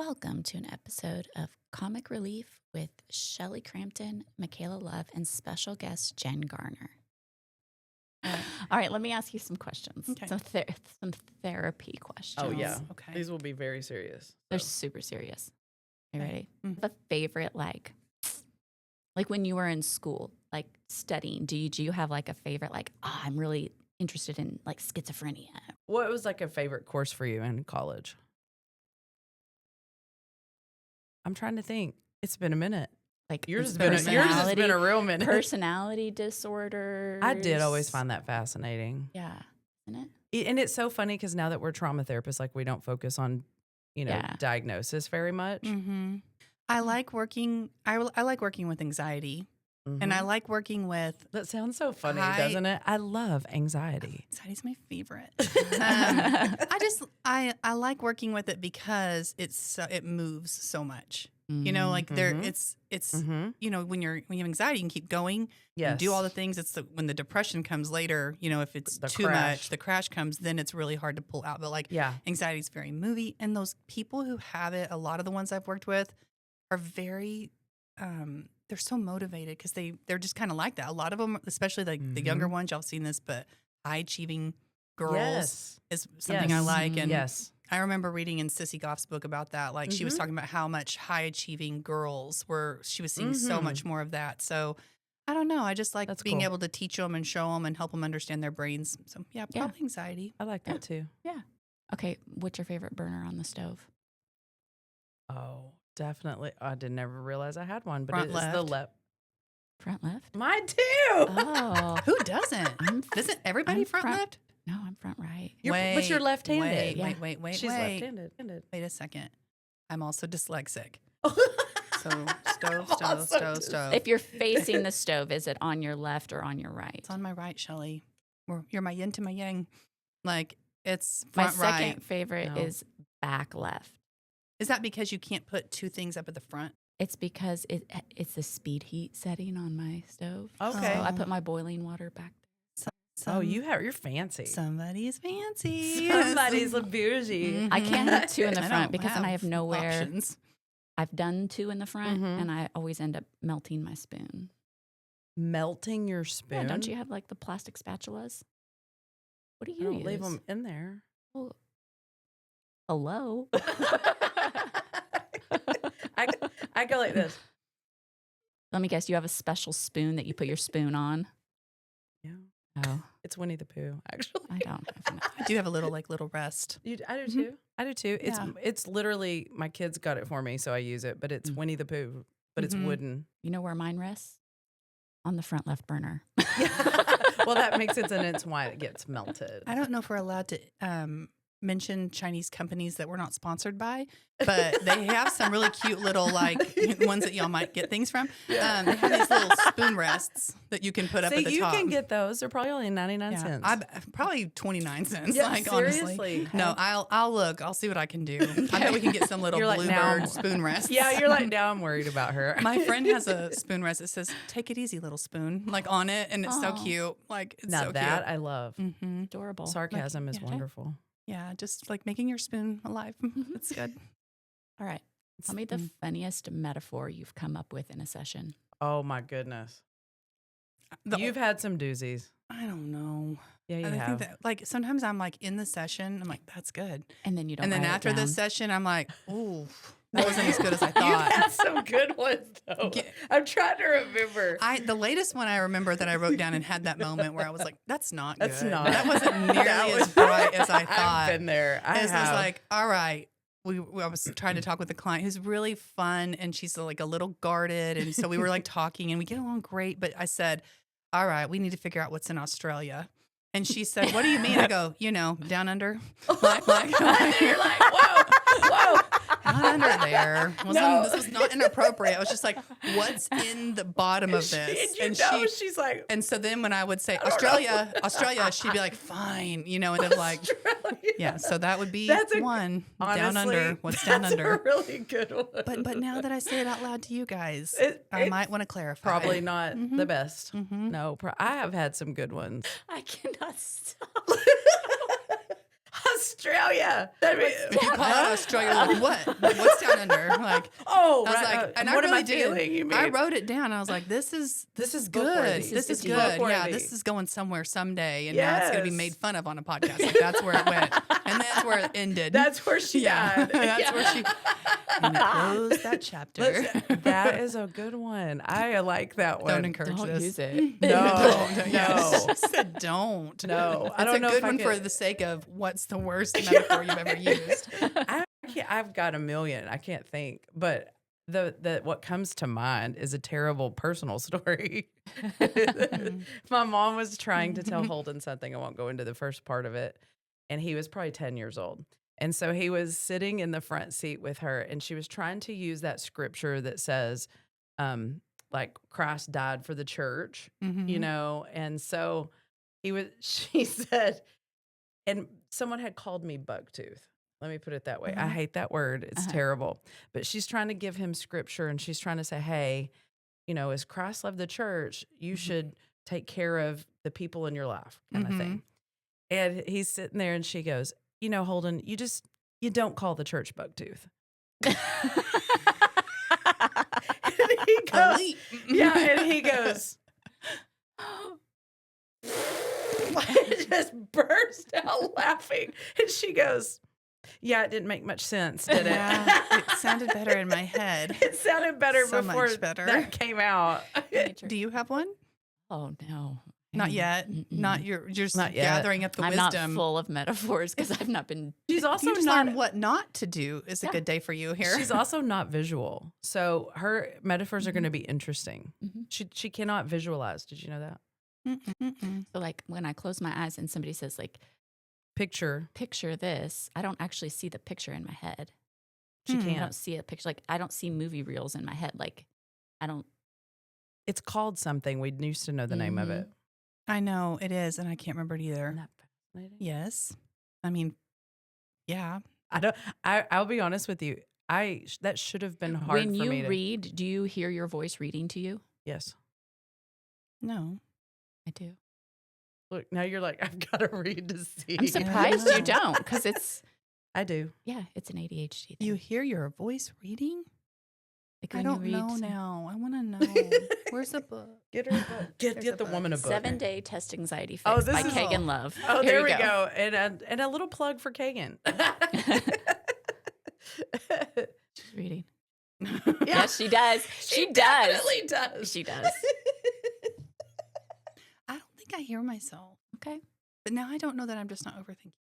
Welcome to an episode of Comic Relief with Shelley Crampton, Mikayla Love, and special guest Jen Garner. All right, let me ask you some questions. Okay. Some therapy questions. Oh, yeah. Okay. These will be very serious. They're super serious. Are you Okay. ready? Mhm. The favorite, like when you were in school, like studying, do you have like a favorite, like, I'm really interested in like schizophrenia? What was like a favorite course for you in college? I'm trying to think. It's been a minute. Like Yours has been a real minute. personality disorders. I did always find that fascinating. Yeah, isn't it? And it's so funny because now that we're trauma therapists, like we don't focus on, Yeah. diagnosis very much. Mm-hmm. I like working. I like working with anxiety, and I like working with. That sounds so funny, doesn't it? I love anxiety. Anxiety's my favorite. I like working with it because it moves so much. You know, like it's when you have anxiety, you can keep going. Yes. And do all the things. It's when the depression comes later. You know, if it's The too crash. much, the crash comes. Then it's really hard to pull out. But anxiety is very movie, and those people who have it, a lot of the ones I've worked with, are very. They're so motivated because they're just kind of like that. A lot of them, especially like the younger ones, y'all have seen this, but high achieving girls is something I like. And I remember reading in Sissy Goff's book about that. Like she was talking about how much high achieving girls she was seeing so much more of that. So I don't know. I just like being able to teach them and show them and help them understand their brains. So probably anxiety. I like that too. Yeah. Okay. What's your favorite burner on the stove? Oh, definitely. I did never realize I had one, but Front it's left. the left. Front left? Mine too. Oh. Who doesn't? Doesn't everybody I'm front left? No, I'm front right. But you're left-handed. Wait. She's left-handed. Wait a second. I'm also dyslexic. Oh. So stove. If you're facing the stove, is it on your left or on your right? It's on my right, Shelley. You're my yin to my yang. Like it's My front right. second favorite is back left. Is that because you can't put two things up at the front? It's because it's the speed heat setting on my stove. Okay. So I put my boiling water back there. You're fancy. Somebody's fancy. Somebody's a bougie. I can't have two in the I front don't because then I have nowhere. options. I've done two in the front, and I always end up melting my spoon. Melting your spoon? Yeah, don't you have like the plastic spatulas? What do I you don't use? leave them in there. Well, hello. I go like this. Let me guess, you have a special spoon that you put your spoon on? Yeah. Oh, It's Winnie the Pooh, actually. I don't. I do have a little rest. I do too. I do too. It's literally, my kids got it for me, so I use it, but it's Winnie the Pooh, but it's wooden. You know where mine rests? On the front left burner. Well, that makes sense, and it's why it gets melted. I don't know if we're allowed to mention Chinese companies that we're not sponsored by, but they have some really cute little like ones that y'all might get things from. They have these little spoon rests that you can put up at the you top. can get those. They're probably only 99 cents. Probably 29 cents. Yeah, like seriously. honestly, no. I'll look. I'll see what I can do. I bet we can get some little You're like, bluebird now- spoon rests. Yeah, you're like, now I'm worried about her. My friend has a spoon rest that says "Take it easy, little spoon," like on it, and it's so cute. Like it's Now so that cute. I love. Adorable. Sarcasm is wonderful. Yeah, just like making your spoon alive. It's good. All right. Tell me the funniest metaphor you've come up with in a session. Oh, my goodness. You've had some doozies. I don't know. Yeah, you I have. think that, like, sometimes I'm like in the session, I'm like, that's good. And then you don't And then write it after the down. session, I'm like, ooh, that wasn't as good as I You've thought. had some good ones, though. I'm trying to remember. The latest one I remember that I wrote down and had that moment where I was like, that's not good. That's not. That wasn't nearly as bright as I thought. I've been there. I was have. like, all right. I was trying to talk with a client who's really fun, and she's like a little guarded. And so we were like talking, and we get along great. But I said, all right, we need to figure out what's in Australia. And she said, what do you mean? I go, down under. Like, You're like, whoa. down under there. This was not inappropriate. I was just like, what's in the bottom of this? She's like, and so then when I would say Australia, she'd be like, fine, and then like, yeah. So that would be honestly, down under. What's down that's under? a really good one. But now that I say it out loud to you guys, I might want to clarify. Probably not the best. No, I have had some good ones. I cannot stop. Australia. Australia. Like, what? What's down under? Like, oh, I was right, like, and I what really am I feeling? You mean? I wrote it down. I was like, this is good. This is good. Yeah, this is going somewhere someday, and now it's going to be made fun of on a podcast. Like, that's where it went, and that's where it ended. That's where she died. That's where she. And it closed that chapter. That is a good one. I like that one. Don't encourage Don't this. use it. No, No. She said don't. No, I It's don't know a good if I one could- for the sake of what's the worst metaphor you've ever used. I've got a million. I can't think, but the what comes to mind is a terrible personal story. My mom was trying to tell Holden something. I won't go into the first part of it, and he was probably 10 years old. And so he was sitting in the front seat with her, and she was trying to use that scripture that says, like Christ died for the church, you know? And so she said, and someone had called me bugtooth. Let me put it that way. I hate that word. It's terrible. But she's trying to give him scripture, and she's trying to say, hey, you know, as Christ loved the church, you should take care of the people in your life, kind of thing. And he's sitting there, and she goes, you know, Holden, you don't call the church bugtooth. And he goes, and he goes, just burst out laughing. And she goes, yeah, it didn't make much sense, did it? Yeah, it sounded better in my head. It sounded better So before much better. that came out. Do you have one? Oh, no. Not yet. Not you're just Not yet. gathering up the I'm wisdom. not full of metaphors because I've not been. She's also You just not learned what not to do is a good day for you here. She's also not visual, so her metaphors are going to be interesting. She cannot visualize. Did you know that? So like when I close my eyes and somebody says like Picture. this, I don't actually see the picture in my head. She I can't. don't see a picture. Like I don't see movie reels in my head. Like I don't. It's called something. We used to know the name of it. I know it is, and I can't remember it either. Isn't that fascinating? Yes, I mean, yeah. I don't. I'll be honest with you. That should have been hard When for you me to read, do you hear your voice reading to you? Yes. No. I do. Look, now you're like, I've got to read to see. I'm surprised you don't because it's I do. it's an ADHD thing. You hear your voice reading? Like I when you don't read know some- now. I want to know. Where's the book? Get her a book. Get the woman a book. 7-Day Test Anxiety Fix Oh, this by is- Kagan Love. Oh, Here there you we go. And a little plug for Kagan. She's reading. Yeah. Yes, she does. She does. definitely does. She does. I don't think I hear myself. Okay. But now I don't know that I'm just not overthinking.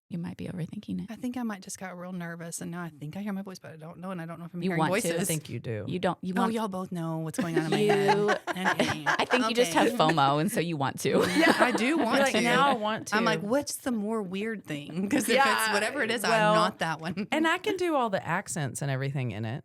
You might be overthinking it. I think I might just got real nervous, and now I think I hear my voice, but I don't know, and I don't know if I'm You hearing want to. voices. I think you do. You don't. You Oh, want. y'all both know what's going on in my head. Okay. I think you just have Okay. FOMO, and so you want to. Yeah, I do want You're like, to. now I want to. I'm like, what's the more weird thing? Because if Yeah, it's whatever it is, well, I'm not that one. and I can do all the accents and everything in it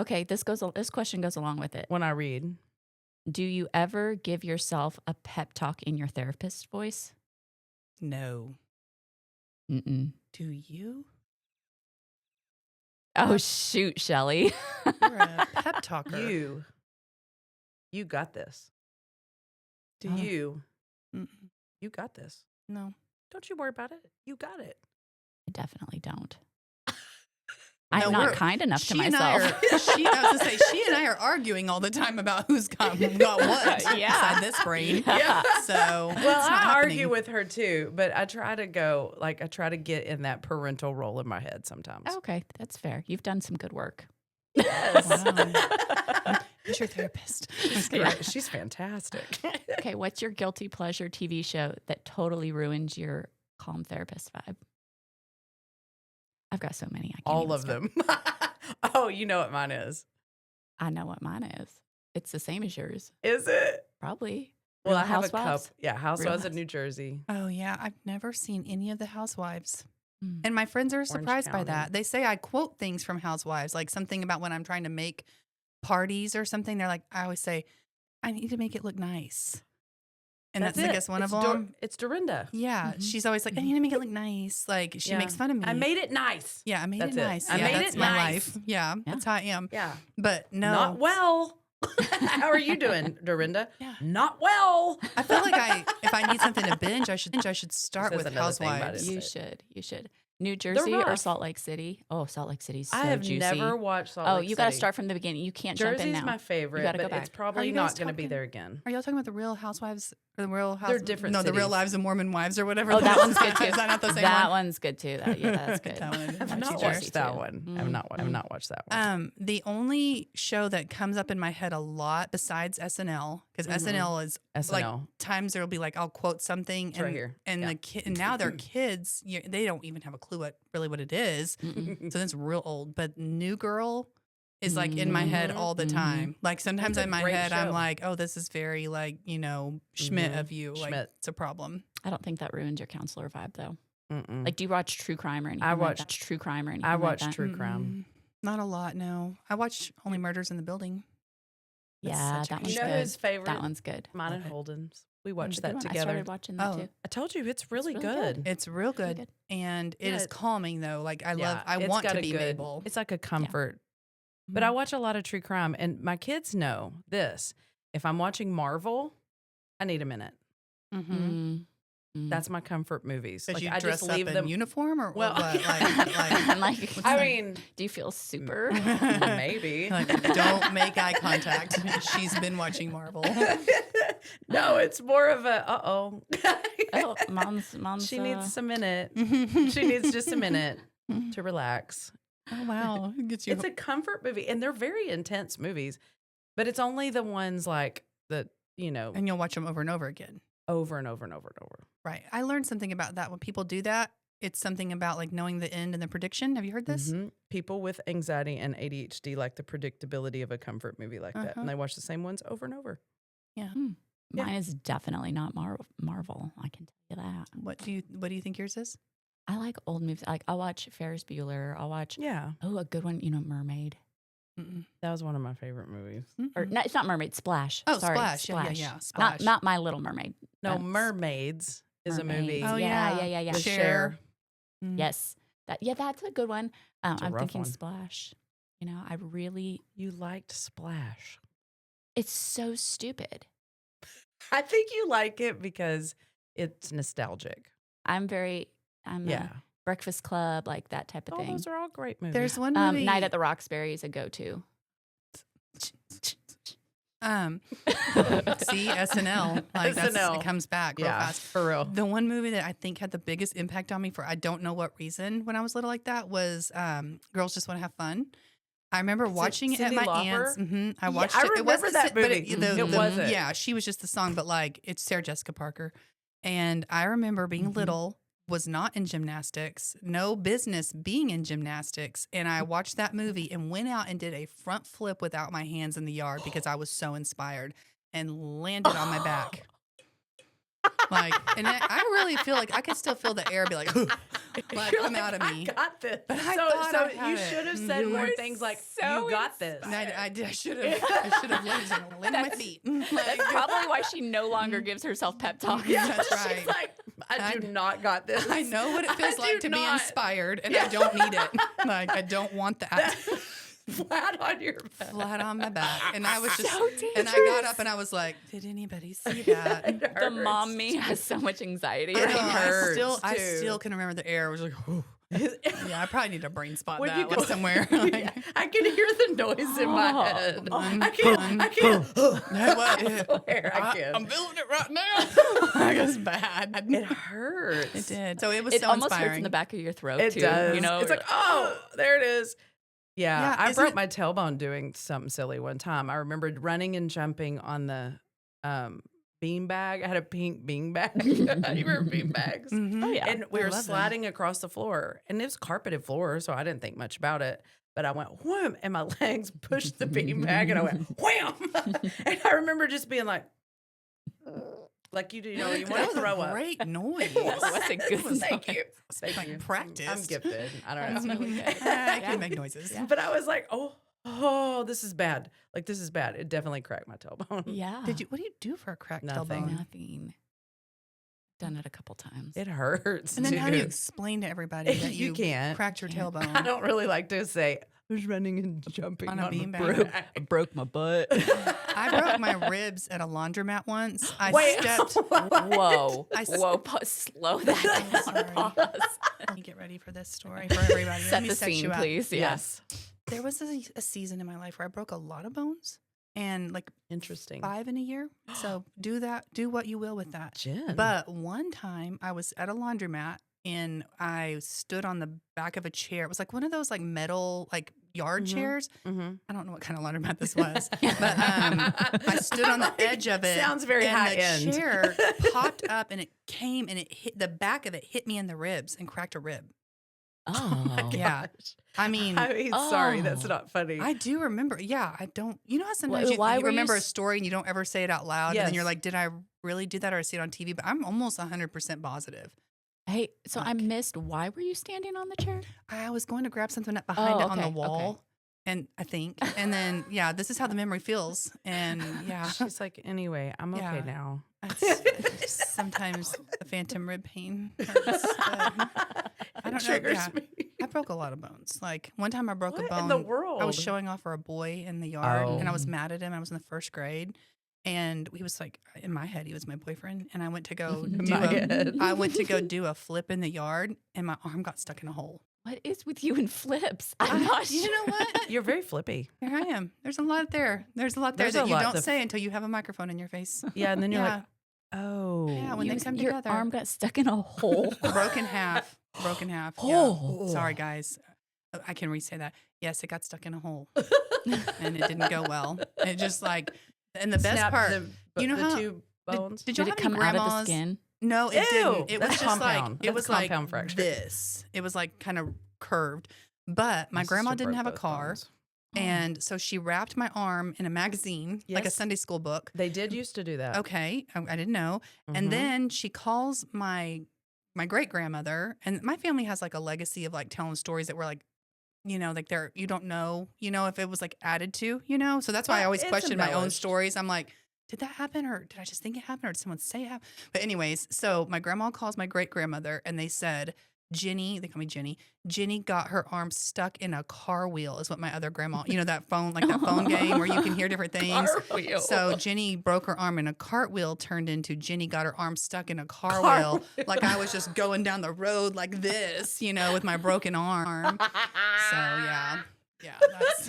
Okay, this question goes along with it. when I read. Do you ever give yourself a pep talk in your therapist's voice? No. Mm-mm. Do you? Oh shoot, Shelley. You're a pep talker. You got this. Do You Mm-mm. got this. No. Don't you worry about it. You got it. I definitely don't. No, I'm not we're- kind enough to She and myself. I was gonna say, she and I are arguing all the time about who's got what Yeah. inside this brain. Yeah. So Well, it's not I argue happening. with her too, but I try to get in that parental role in my head sometimes. Okay, that's fair. You've done some good work. Yes. Wow. Who's your therapist? She's fantastic. Okay, what's your guilty pleasure TV show that totally ruins your calm therapist vibe? I've got so many. I can't All even of start. them. Oh, you know what mine is. I know what mine is. It's the same as yours, Is it? probably. Well, Real I have a Housewives? couple. Yeah, Housewives of Housewives. New Jersey. Oh yeah, I've never seen any of the Housewives. Mm. And my friends are surprised by County. that. They say I quote things from Housewives, like something about when I'm trying to make parties or something. They're like, I always say, I need to make it look nice. And that's I it. guess one It's of them. It's Dorinda. Yeah. Mhm. She's always like, I need to make it look nice. Like she Yeah. makes fun of me. I made it nice. Yeah, I made That's it it. nice. I Yeah, made that's it my nice. life. Yeah, that's how I am. Yeah. But no. Not well. How are you doing, Dorinda? Yeah. Not well. I feel like if I need something to binge, I should start with Housewives. You should. New Jersey or Salt Lake City? Oh, Salt Lake City's so juicy. I have never watched Salt Lake City. Oh, you got to start from the beginning. You can't jump in now. Jersey's my favorite, but it's probably not going to be there again. Are y'all talking about the Real Housewives or the Real Housewives? They're different No, cities. the Real Lives of Mormon Wives or whatever. Oh, that one's good too. Is that not the same that one? one's good too. That's good. That one I've not watched that one. I've not watched that one. The only show that comes up in my head a lot besides SNL, because SNL is like times there'll be like I'll quote something right here. And and now their kids they don't even have a clue what it is. So that's real old. But New Girl is like in my head all the time. Like sometimes in my head I'm like, oh, this is very like Schmidt of you. Schmidt. Like it's a problem. I don't think that ruins your counselor vibe though. Like, do you watch true crime or anything? I watch true crime. Not a lot, no. I watch only Murders in the Building. Yeah, that one's good. You know whose favorite? That one's good. Mine and Holden's. We watched that together. I started watching that too. I told you it's really good. It's real good. And it is calming though. Like I want to be Mabel. It's like a comfort. But I watch a lot of true crime, and my kids know this. If I'm watching Marvel, I need a minute. That's my comfort movies. Like you I dress just leave up them in uniform or what? I mean, do you feel super? Maybe. Like, don't make eye contact. She's been watching Marvel. No, it's more of a oh, mom's. She needs a minute. She needs just a minute to relax. Oh wow, It's a comfort movie, and they're very intense movies, but it's only the ones like that and you'll watch them over and over again. Over and over and over and over. Right. I learned something about that when people do that. It's something about like knowing the end and the prediction. Have you heard this? People with anxiety and ADHD like the predictability of a comfort movie like that, and they watch the same ones over and over. Yeah. Mine is definitely not Marvel. I can tell you that. What do you think yours is? I like old movies. Like I'll watch Ferris Bueller. I'll watch a good one. Mermaid. That was one of my favorite movies. Or no, it's not Mermaid. Splash. Oh, sorry, Splash. Yeah. Splash. Not My Little Mermaid. No, Mermaids is a movie. Oh yeah. With Cher. Yes. That's a good one. I'm thinking one. Splash. You liked Splash. It's so stupid. I think you like it because it's nostalgic. I'm Breakfast Club, like that type of thing. Those are all great movies. There's one movie. Night at the Roxbury is a go-to. See, SNL. Like it comes back real fast. For real. The one movie that I think had the biggest impact on me for I don't know what reason when I was little like that was Girls Just Want to Have Fun. I remember watching it at my aunt's. I watched it. I remember that movie. It wasn't. Yeah, she was just the song, but like it's Sarah Jessica Parker. And I remember being little, was not in gymnastics, no business being in gymnastics. And I watched that movie and went out and did a front flip without my hands in the yard because I was so inspired and landed on my back. And I really feel like I could still feel the air be like come out of me. I got this. But so you should have said more things like, you got this. I should have landed on my feet. That's probably why she no longer gives herself pep talks. Yeah, that's right. She's like, I do not got this. I know what it feels like to be inspired, and I don't need it. Like, I don't want that. Flat on your back. Flat on my back. And I was just, so dangerous. And I got up and I was like, did anybody see that? The mom me has so much anxiety. I still can remember the air. I was like, oh. Yeah, I probably need to brain spot that like somewhere. I can hear the noise in my head. I can't. I'm feeling it right now. It was bad. It hurts. It did. So it was so inspiring. Almost hurts in the back of your throat, it too. Does. You it's like, oh, there it is. Yeah, I broke my tailbone doing something silly one time. I remembered running and jumping on the beanbag. I had a pink beanbag. You remember beanbags? Oh, yeah. And we were sliding across the floor. And it was carpeted floor, so I didn't think much about it. But I went, wham, and my legs pushed the beanbag, and I went, wham. And I remember just being like you do, you want to throw up. Great noise. That's a good noise. Thank you. Thank you. Practice. I'm gifted. I don't know. That's really good. I can make noises. Yeah. But I was like, oh, this is bad. Like, this is bad. It definitely cracked my tailbone. Yeah. What do you do for a cracked tailbone? Nothing. Done it a couple times. It hurts. And then how do you explain to everybody that you can't cracked your tailbone? I don't really like to say, was running and jumping on a my beanbag. I broke my butt. I broke my ribs at a laundromat once. I stepped. Whoa. Slow that down. Sorry. Pause. Let me get ready for this story for everybody. Set Let me the set scene, you up. please. Yes. There was a season in my life where I broke a lot of bones and like Interesting. 5 in a year. So do what you will with that. Jen. But one time I was at a laundromat and I stood on the back of a chair. It was like one of those like metal like yard chairs. Mm-hmm. I don't know what kind of laundromat this was, but I stood on the edge of it. Sounds very high end. The chair popped up and it came and it hit the back of it hit me in the ribs and cracked a rib. Oh my gosh. Yeah. I mean, sorry, that's not funny. I do remember. Yeah, I don't. You know how sometimes you remember a story and you don't ever say it out loud, and then you're like, "Did I really do that, or I see it on TV?" But I'm almost 100% positive. Hey, so I missed. Why were you standing on the chair? I was going to grab something up behind it on the wall, and then this is how the memory feels, and she's like, anyway, I'm okay now. Sometimes the phantom rib pain hurts. I don't know. Me. I broke a lot of bones. Like one time I broke a bone. In the world? I was showing off for a boy in the yard and I was mad at him. I was in the 1st grade and he was like, in my head, he was my boyfriend. And I went to go do a flip in the yard and my arm got stuck in a hole. What is with you and flips? I'm not You know what? You're very flippy. Here I am. There's a lot there. There's a lot there that you don't say until you have a microphone in your face. Yeah. And then you're like, oh. Yeah, when they come your together. Arm got stuck in a hole. Broken half. Oh. Yeah. Sorry, guys. I can re-say that. Yes, it got stuck in a hole. And it didn't go well. It just like, and the best part, you know how, two bones? Did it come out of the skin? No, it didn't. It was just compound. It was like fracture. this. It was like kind of curved. But my grandma didn't have a car. Bones. And so she wrapped my arm in a magazine, like a Sunday school book. They did used to do that. Okay. I didn't know. And then she calls my great grandmother, and my family has like a legacy of like telling stories that were like, you know, like you don't know, you know, if it was like added to, you know? So that's why I always question my own stories. I'm like, did that happen? Or did I just think it happened? Or did someone say it happened? But anyways, so my grandma calls my great grandmother and they said, Jenny, they call me Jenny. Jenny got her arm stuck in a car wheel is what my other grandma, you know, that phone game where you can hear different things. So Jenny broke her arm and a cartwheel turned into Jenny got her arm stuck in a car wheel. Like I was just going down the road like this, you know, with my broken arm. So yeah, that's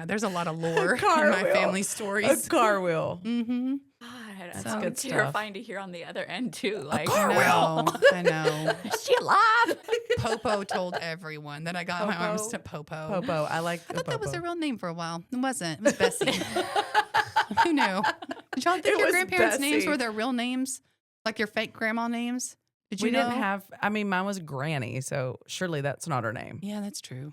there's a lot of lore in my family stories. A car wheel. Mm-hmm. God, that's so good terrifying to hear on the other end too. Like, I know. Is she alive? Popo told everyone that I got my arms to Popo. Popo. I thought that was a real name for a while. It wasn't. It was Bessie. Who knew? Did y'all think your grandparents' names were their real names? Like your fake grandma names? We didn't have, I mean, mine was Granny, so surely that's not her name. Yeah, that's true.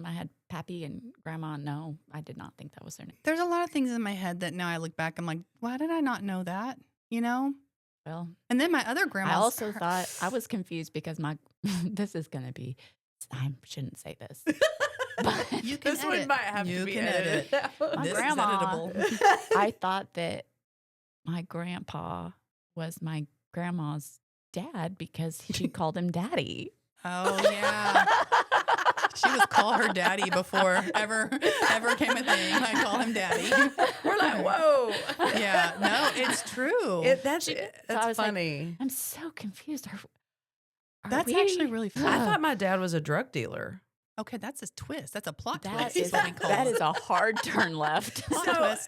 I had Pappy and Grandma. No, I did not think that was their name. There's a lot of things in my head that now I look back, I'm like, why did I not know that? You know? Well, and then my other grandma. I also thought I was confused because this is going to be, I shouldn't say this. But you can this one might have to be edited. My grandma, I thought that my grandpa was my grandma's dad because she called him Daddy. Oh, yeah. She was call her daddy before ever came a thing. I call him daddy. We're like, whoa. Yeah, no, it's true. That's funny. Like, I'm so confused. That's actually really funny. I thought my dad was a drug dealer. Okay, that's a twist. That's a plot twist. That is a hard turn left.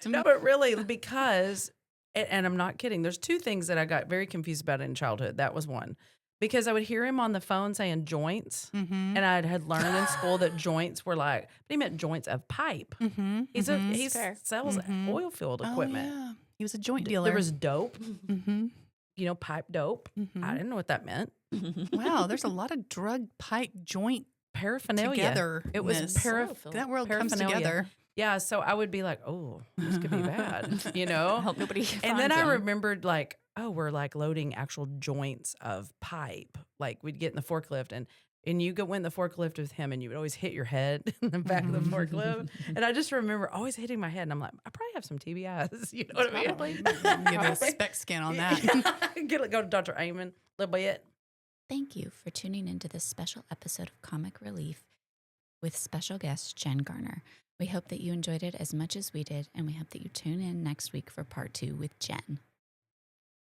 No, but really, because, and I'm not kidding, there's two things that I got very confused about in childhood. That was one. Because I would hear him on the phone saying joints, and I had learned in school that joints were like, but he meant joints of pipe. Mm-hmm. He sells oil field equipment. Oh, yeah. He was a joint dealer. There was dope, you know, pipe dope. I didn't know what that meant. Wow, there's a lot of drug pipe joint paraphernalia. Together. It was that world comes together. Yeah, so I would be like, oh, this could be bad, you know? I hope nobody and then I remembered like, oh, we're like loading actual joints of pipe. Like we'd get in the forklift and you went in the forklift with him and you would always hit your head in the back of the forklift. And I just remember always hitting my head and I'm like, I probably have some TBIs. You know what I mean? Give a spec scan on that. Go to Dr. Amen a little bit. Thank you for tuning into this special episode of Comic Relief. with special guest Jen Garner. We hope that you enjoyed it as much as we did, and we hope that you tune in next week for part 2 with Jen.